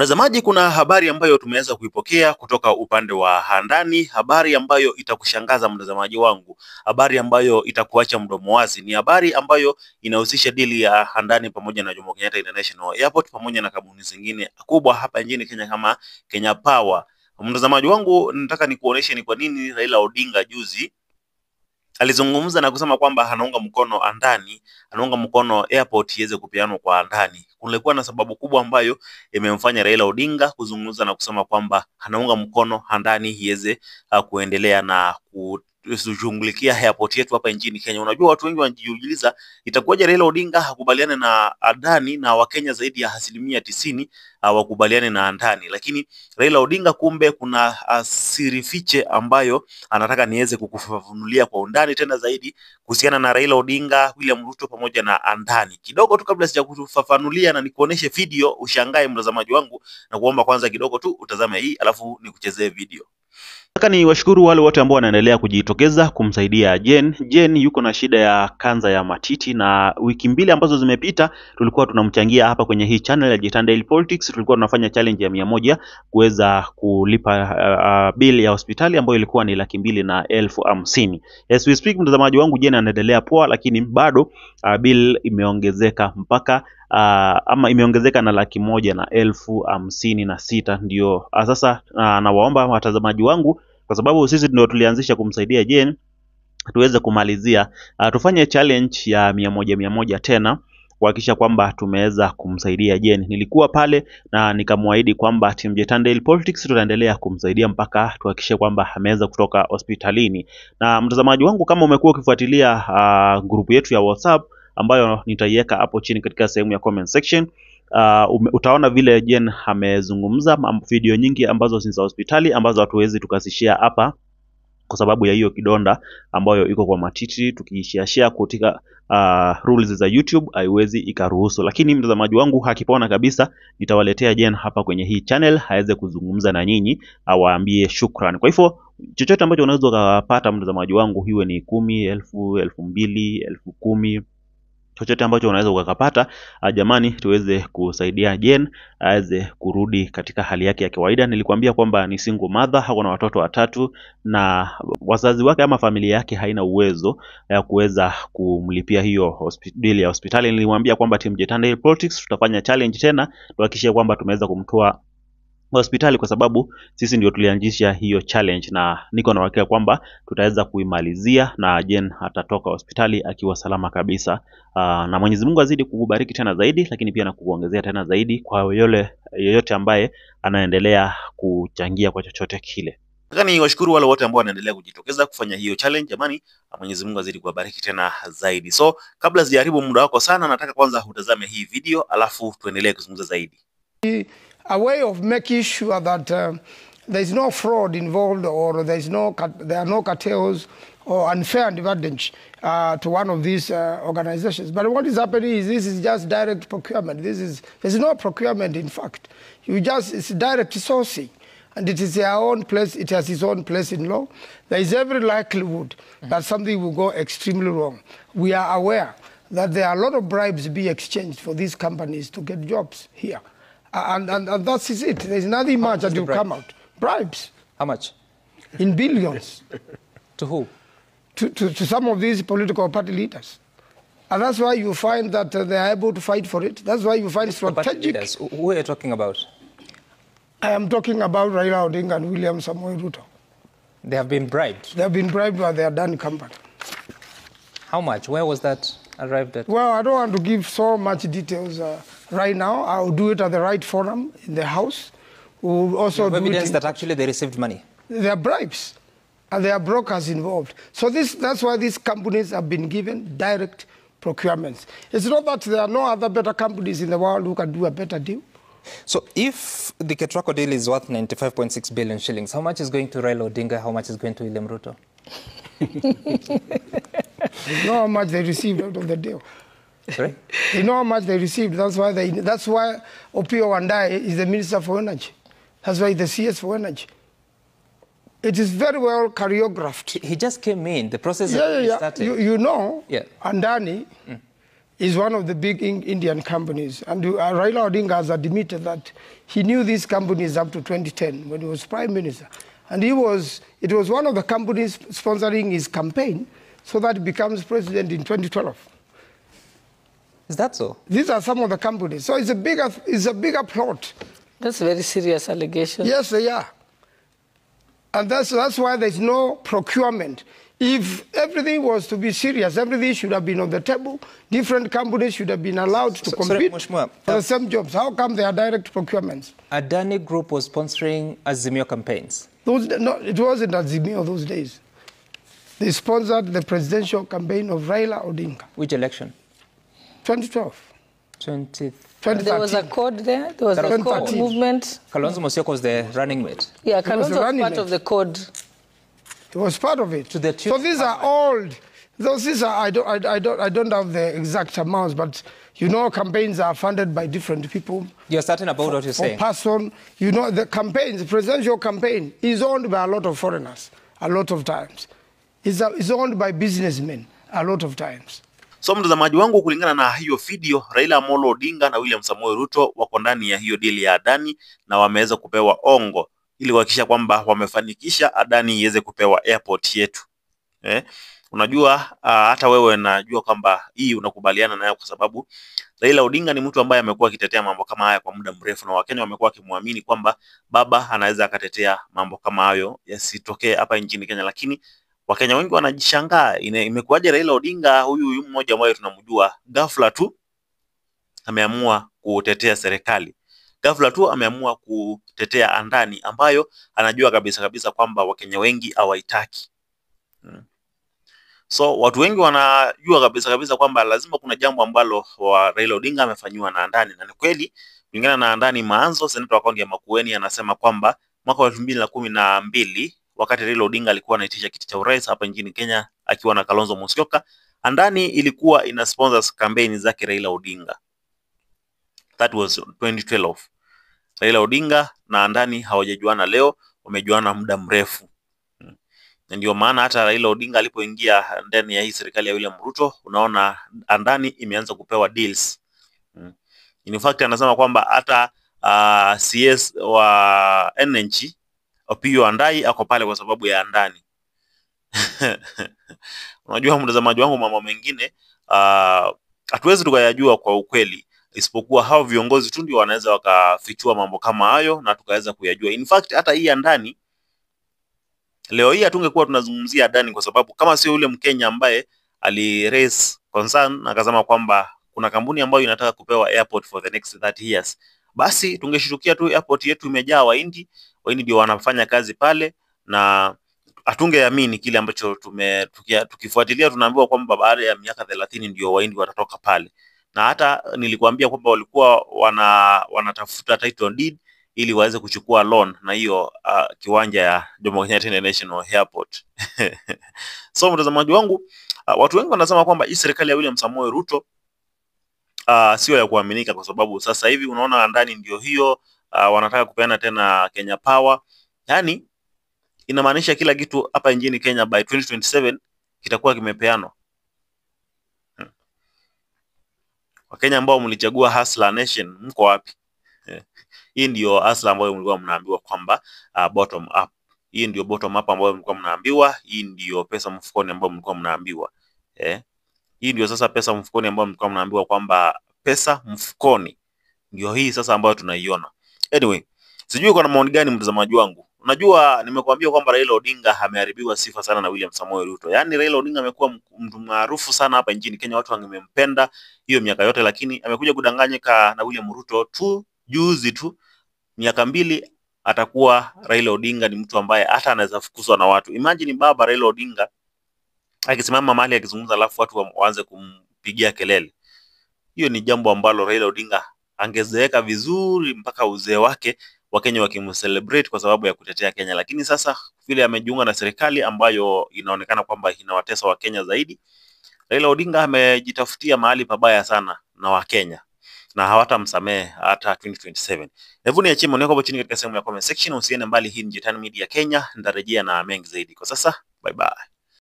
Mtazamaji, kuna habari ambayo tumeweza kuipokea kutoka upande wa ADANI, habari ambayo itakushangaza mtazamaji wangu, habari ambayo itakuacha mdomo wazi. Ni habari ambayo inahusisha dili ya ADANI pamoja na Jomo Kenyatta International Airport pamoja na kampuni zingine kubwa hapa nchini Kenya kama Kenya Power. Mtazamaji wangu, nataka nikuoneshe ni kwa nini Raila Odinga juzi alizungumza na kusema kwamba anaunga mkono ADANI, anaunga mkono airport iweze kupeanwa kwa ADANI. Kulikuwa na sababu kubwa ambayo imemfanya Raila Odinga kuzungumza na kusema kwamba anaunga mkono ADANI iweze kuendelea na kushughulikia airport yetu hapa nchini Kenya. Unajua watu wengi wanajiuliza itakuwaje Raila Odinga hakubaliane na ADANI na Wakenya zaidi ya 90% wakubaliane na ADANI, lakini Raila Odinga kumbe kuna siri fiche ambayo anataka niweze kukufafanulia kwa undani tena zaidi kuhusiana na Raila Odinga, William Ruto pamoja na ADANI. Kidogo tu kabla sijakufafanulia na nikuoneshe video ushangae mtazamaji wangu, na kuomba kwanza kidogo tu utazame hii alafu nikuchezee video. Nataka ni washukuru wale wote ambao wanaendelea kujitokeza kumsaidia Jen. Jen yuko na shida ya kanza ya matiti, na wiki mbili ambazo zimepita tulikuwa tunamchangia hapa kwenye hii channel ya JKIA-ADANI. Tulikuwa tunafanya challenge ya 100 kuweza kulipa bill ya hospitali ambayo ilikuwa ni 250,000. As we speak mtazamaji wangu, Jen anaendelea poa, lakini bado bill imeongezeka mpaka ama imeongezeka na 156,000. Ndio sasa nawaomba watazamaji wangu, kwa sababu sisi ndio tulianzisha kumsaidia Jen, tuweze kumalizia tufanye challenge ya 100 tena kuhakikisha kwamba tumeweza kumsaidia Jen. Nilikuwa pale na nikamwaahidi kwamba team JKIA-ADANI tutaendelea kumsaidia mpaka tuhakikishe kwamba ameweza kutoka hospitalini. Na mtazamaji wangu, kama umekuwa ukifuatilia grupu yetu ya WhatsApp ambayo nitaiweka hapo chini katika sehemu ya comment section, utaona vile Jen amezungumza video nyingi ambazo si za hospitali ambazo hatuwezi tukazishare hapa kwa sababu ya hiyo kidonda ambayo iko kwa matiti. Tukishare katika rules za YouTube haiwezi ikaruhusu, lakini mtazamaji wangu hakipona kabisa, nitawaletea Jen hapa kwenye hii channel aweze kuzungumza na nyinyi, awaambie shukrani. Kwa hivyo chochote ambacho unaweza kupata mtazamaji wangu, hiwe ni 10,000, 2,000, 10,000, chochote ambacho unaweza ukapata, jamani, tuweze kusaidia Jen aweze kurudi katika hali yake ya kawaida. Nilikwambia kwamba ni single mother, hako na watoto 3 na wazazi wake ama familia yake haina uwezo ya kuweza kumlipia hiyo bill ya hospitali. Nilimwambia kwamba team JKIA-ADANI tutafanya challenge tena tuhakikishe kwamba tumeweza kumtoa hospitali, kwa sababu sisi ndio tulianzisha hiyo challenge, na niko na uhakika kwamba tutaweza kuimalizia na Jen atatoka hospitali akiwa salama kabisa. Na Mwenyezi Mungu azidi kukubariki tena zaidi, lakini pia na kukuongezea tena zaidi kwa yeyote ambaye anaendelea kuchangia kwa chochote kile. Nataka ni washukuru wale wote ambao wanaendelea kujitokeza kufanya hiyo challenge. Jamani, Mwenyezi Mungu azidi kuwabariki tena zaidi. So kabla sijaharibu muda wako sana, nataka kwanza utazame hii video alafu tuendelee kuzungumza zaidi. A way of making sure that there is no fraud involved, or there are no cartels or unfair advantage to one of these organizations. But what is happening is this is just direct procurement. There's no procurement, in fact. It's direct sourcing, and it is their own place. It has its own place in law. There is every likelihood that something will go extremely wrong. We are aware that there are a lot of bribes being exchanged for these companies to get jobs here. And that is it. There's nothing much that will come out. Bribes. How much? In billions. To who? To some of these political party leaders. And that's why you find that they are able to fight for it. That's why you find strategic. Who are you talking about? I am talking about Raila Odinga and William Ruto. They have been bribed? They have been bribed by the ADANI company. How much? Where was that arrived at? Well, I don't want to give so much details right now. I'll do it at the right forum in the House. We'll also do evidence that actually they received money. There are bribes, and there are brokers involved. So that's why these companies have been given direct procurements. It's not that there are no other better companies in the world who can do a better deal. So if the Ketraco deal is worth 95.6 billion shillings, how much is going to Raila Odinga? How much is going to William Ruto? They know how much they received out of the deal. Sorry? They know how much they received. That's why Opio Wandai is the Minister for Energy. That's why the CS for Energy. It is very well choreographed. He just came in. The process started. started. You know, ADANI is one of the big Indian companies. And Raila Odinga has admitted that he knew these companies up to 2010 when he was Prime Minister. And it was one of the companies sponsoring his campaign so that he becomes president in 2012. Is that so? These are some of the companies. So it's a bigger plot. That's a very serious allegation. Yes, they are. And that's why there's no procurement. If everything was to be serious, everything should have been on the table. Different companies should have been allowed to compete for the same jobs. How come they are direct procurements? ADANI Group was sponsoring Azimio campaigns. No, it wasn't Azimio those days. They sponsored the presidential campaign of Raila Odinga. Which election? 2012. 2013. There was a code there. There was a code movement. Kalonzo Musyoka was the running mate. Yeah, Kalonzo was part of the code. It was part of it. So these are old. These are I don't have the exact amounts, but you know campaigns are funded by different people. You're certain about what you're saying? Person, you know the campaigns, the presidential campaign is owned by a lot of foreigners a lot of times. It's owned by businessmen a lot of times. So mtazamaji wangu, kulingana na hiyo video, Raila Amolo Odinga na William Samoei Ruto wako ndani ya hiyo deal ya ADANI na wameweza kupewa ongo ili kuhakikisha kwamba wamefanikisha ADANI iweze kupewa airport yetu. Unajua hata wewe najua kwamba hii unakubaliana nayo kwa sababu Raila Odinga ni mtu ambaye amekuwa akitetea mambo kama haya kwa muda mrefu, na Wakenya wamekuwa wakimwamini kwamba baba anaweza akatetea mambo kama hayo yasitokee hapa nchini Kenya. Lakini Wakenya wengi wanajishangaa, imekuwaje Raila Odinga huyu mmoja ambaye tunamjua ghafla tu ameamua kutetea serikali. Ghafla tu ameamua kutetea ADANI ambayo anajua kabisa kwamba Wakenya wengi hawaitaki. So watu wengi wanajua kabisa kwamba lazima kuna jambo ambalo Raila Odinga amefanywa na ADANI, na ni kweli. Kulingana na ADANI Maanzo, seneta wa kaunti ya Makueni, anasema kwamba mwaka wa 2012 wakati Raila Odinga alikuwa anaitisha kiti cha urais hapa nchini Kenya akiwa na Kalonzo Musyoka, ADANI ilikuwa ina sponsors campaign zake Raila Odinga. That was 2012. Raila Odinga na ADANI hawajajuana leo, wamejuana muda mrefu. Na ndio maana hata Raila Odinga alipoingia ndani ya hii serikali ya William Ruto, unaona ADANI imeanza kupewa deals. In fact anasema kwamba hata CS wa NNC Opiyo Andai ako pale kwa sababu ya ADANI. Unajua mtazamaji wangu, mambo mengine hatuwezi tukayajua kwa ukweli, isipokuwa hao viongozi tu ndio wanaweza wakafichua mambo kama hayo na tukaweza kuyajua. In fact hata hii ADANI leo hii hatungekuwa tunazungumzia ADANI kwa sababu kama sio yule Mkenya ambaye ali-raise concern na akasema kwamba kuna kampuni ambayo inataka kupewa airport for the next 30 years, basi tungeshtukia tu airport yetu imejaa Wahindi ndio wanafanya kazi pale, na hatungeamini kile ambacho tukifuatilia tunaambiwa kwamba baada ya miaka 30 ndio Wahindi watatoka pale. Na hata nilikuambia kwamba walikuwa wanatafuta title deed ili waweze kuchukua loan na hiyo kiwanja ya Jomo Kenyatta International Airport. So mtazamaji wangu, watu wengi wanasema kwamba hii serikali ya William Samoei Ruto sio ya kuaminika kwa sababu sasa hivi unaona ADANI ndio hiyo wanataka kupeana tena Kenya Power. Yani inamaanisha kila kitu hapa nchini Kenya by 2027 kitakuwa kimepeanwa. Wakenya ambao mlichagua Hustler Nation, mko wapi? Hii ndio hustler ambayo mlikuwa mnaambiwa kwamba bottom up. Hii ndio bottom up ambayo mlikuwa mnaambiwa, hii ndio pesa mfukoni ambayo mlikuwa mnaambiwa. Hii ndio sasa pesa mfukoni ambayo mlikuwa mnaambiwa kwamba pesa mfukoni ndio hii sasa ambayo tunaiona. Anyway, sijui kuna maoni gani mtazamaji wangu. Unajua nimekuambia kwamba Raila Odinga ameharibiwa sifa sana na William Samoei Ruto. Yaani Raila Odinga amekuwa mtu maarufu sana hapa nchini Kenya, watu wangempenda hiyo miaka yote, lakini amekuja kudanganyika na William Ruto tu juzi tu. Miaka 2 atakuwa Raila Odinga ni mtu ambaye hata anaweza fukuzwa na watu. Imagine baba Raila Odinga akisimama mahali akizungumza alafu watu waanze kumpigia kelele. Hiyo ni jambo ambalo Raila Odinga angezeeka vizuri mpaka uzee wake, Wakenya wakimcelebrate kwa sababu ya kutetea Kenya. Lakini sasa vile amejiunga na serikali ambayo inaonekana kwamba inawatesa Wakenya zaidi, Raila Odinga amejitafutia mahali pabaya sana na Wakenya na hawatamsamehe hata 2027. Hebu niachie maoni yako hapo chini katika sehemu ya comment section. Usiende mbali, hii ni JKIA Media Kenya, nitarejea na mengi zaidi. Kwa sasa bye bye.